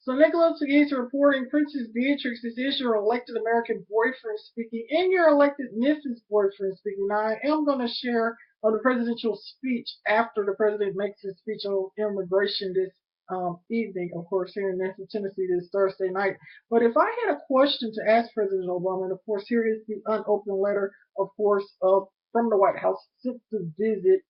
So Nicholas is reporting Princess Beatrix, this is your elected American boyfriend speaking, and your elected Mrs. Boyfriend speaking. Now, I am going to share the presidential speech after the president makes his speech on immigration this evening, of course, here in Memphis, Tennessee this Thursday night. But if I had a question to ask President Obama, and of course, here is the unopened letter, of course, from the White House sent to visit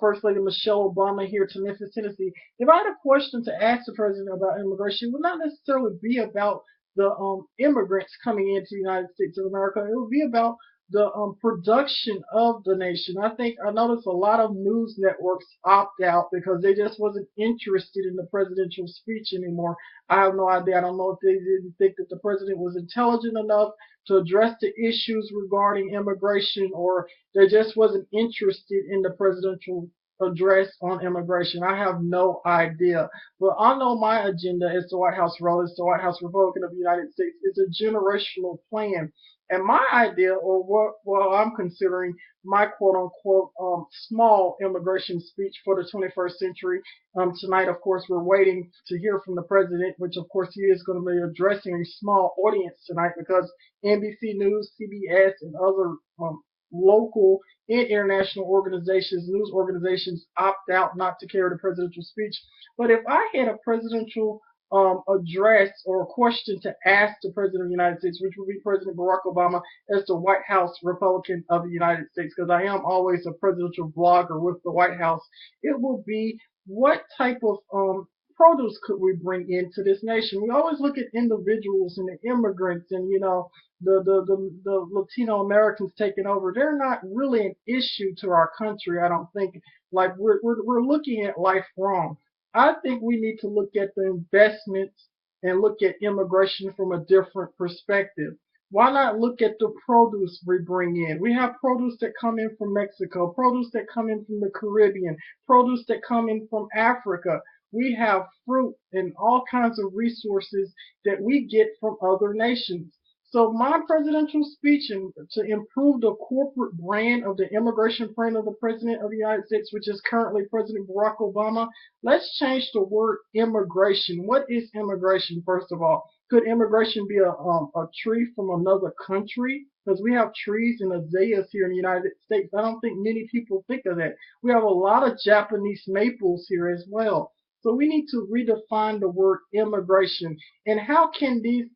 First Lady Michelle Obama here to Memphis, Tennessee. If I had a question to ask the president about immigration, it would not necessarily be about the immigrants coming into the United States of America. It would be about the production of the nation. I noticed a lot of news networks opt out because they just wasn't interested in the presidential speech anymore. I have no idea. I don't know if they didn't think that the president was intelligent enough to address the issues regarding immigration, or they just wasn't interested in the presidential address on immigration. I have no idea. But I know my agenda as the White House role, as the White House Republican of the United States, is a generational plan. And my idea, or what I'm considering my quote unquote small immigration speech for the 21st century. Tonight, of course, we're waiting to hear from the president, which of course he is going to be addressing a small audience tonight because NBC News, CBS, and other local and international organizations, news organizations opt out not to carry the presidential speech. But if I had a presidential address or a question to ask the President of the United States, which would be President Barack Obama as the White House Republican of the United States, because I am always a presidential blogger with the White House, it will be what type of produce could we bring into this nation? We always look at individuals and the immigrants and, the Latino Americans taking over. They're not really an issue to our country, I don't think. Like we're looking at life wrong. I think we need to look at the investments and look at immigration from a different perspective. Why not look at the produce we bring in? We have produce that come in from Mexico, produce that come in from the Caribbean, produce that come in from Africa. We have fruit and all kinds of resources that we get from other nations. So my presidential speech and to improve the corporate brand of the immigration brand of the President of the United States, which is currently President Barack Obama, let's change the word immigration. What is immigration, first of all? Could immigration be a tree from another country? Because we have trees and azaleas here in the United States. I don't think many people think of that. We have a lot of Japanese maples here as well. So we need to redefine the word immigration. And how can this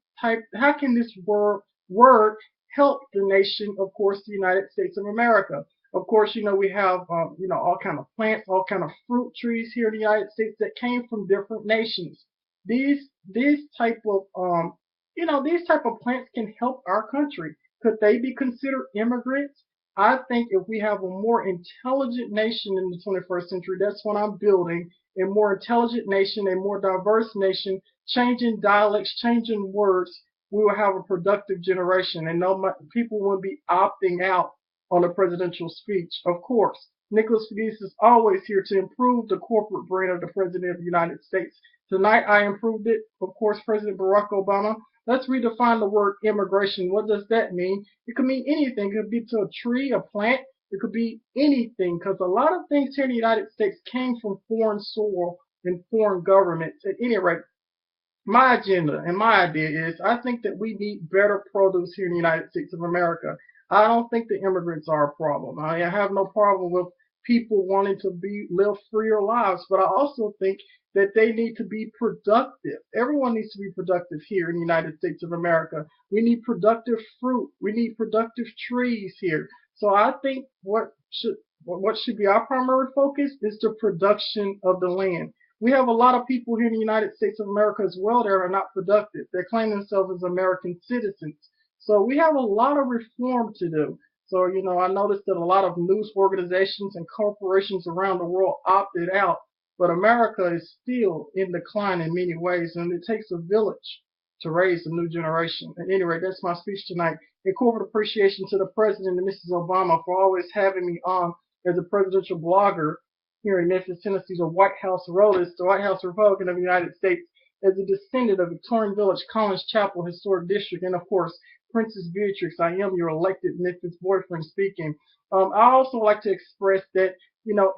word help the nation, of course, the United States of America? Of course, we have, all kind of plants, all kind of fruit trees here in the United States that came from different nations. These type of, these type of plants can help our country. Could they be considered immigrants? I think if we have a more intelligent nation in the 21st century, that's what I'm building, a more intelligent nation, a more diverse nation, changing dialects, changing words, we will have a productive generation, and no people will be opting out on a presidential speech. Of course, Nicholas Fidesz is always here to improve the corporate brand of the President of the United States. Tonight, I improved it. Of course, President Barack Obama. Let's redefine the word immigration. What does that mean? It could mean anything. It could be to a tree, a plant. It could be anything, because a lot of things here in the United States came from foreign soil and foreign governments. At any rate, my agenda and my idea is I think that we need better produce here in the United States of America. I don't think the immigrants are a problem. I have no problem with people wanting to live freer lives, but I also think that they need to be productive. Everyone needs to be productive here in the United States of America. We need productive fruit. We need productive trees here. So I think what should be our primary focus is the production of the land. We have a lot of people here in the United States of America as well that are not productive. They claim themselves as American citizens. So we have a lot of reform to do. So, I noticed that a lot of news organizations and corporations around the world opted out, but America is still in decline in many ways, and it takes a village to raise a new generation. At any rate, that's my speech tonight. A corporate appreciation to the President and Mrs. Obama for always having me on as a presidential blogger here in Memphis, Tennessee, the White House Rollers, the White House Republican of the United States, as a descendant of Victorian Village, Collins Chapel Historic District, and of course, Princess Beatrix. I am your elected Memphis boyfriend speaking. I also like to express that,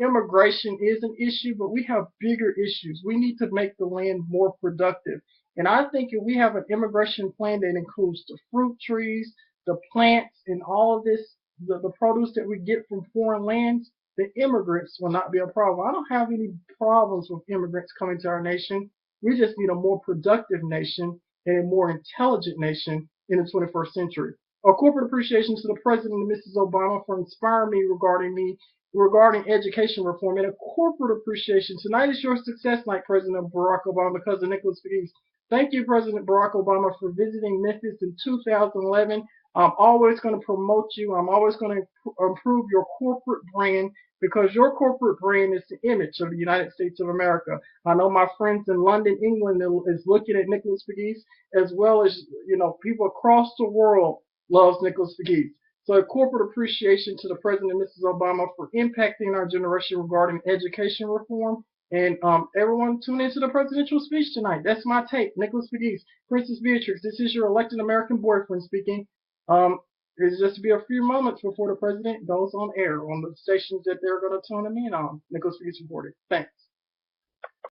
immigration is an issue, but we have bigger issues. We need to make the land more productive. And I think if we have an immigration plan that includes the fruit trees, the plants, and all of this, the produce that we get from foreign lands, the immigrants will not be a problem. I don't have any problems with immigrants coming to our nation. We just need a more productive nation and a more intelligent nation in the 21st century. A corporate appreciation to the President and Mrs. Obama for inspiring me regarding education reform, and a corporate appreciation. Tonight is your success night, President Barack Obama, cousin Nicholas Peace. Thank you, President Barack Obama, for visiting Memphis in 2011. I'm always going to promote you. I'm always going to improve your corporate brand because your corporate brand is the image of the United States of America. I know my friends in London, England, is looking at Nicholas Peace, as well as people across the world loves Nicholas Peace. So a corporate appreciation to the President and Mrs. Obama for impacting our generation regarding education reform. And everyone tune into the presidential speech tonight. That's my take. Nicholas Peace, Princess Beatrix, this is your elected American boyfriend speaking. It's just to be a few moments before the president goes on air on the stations that they're going to tune him in on. Nicholas Peace reported. Thanks.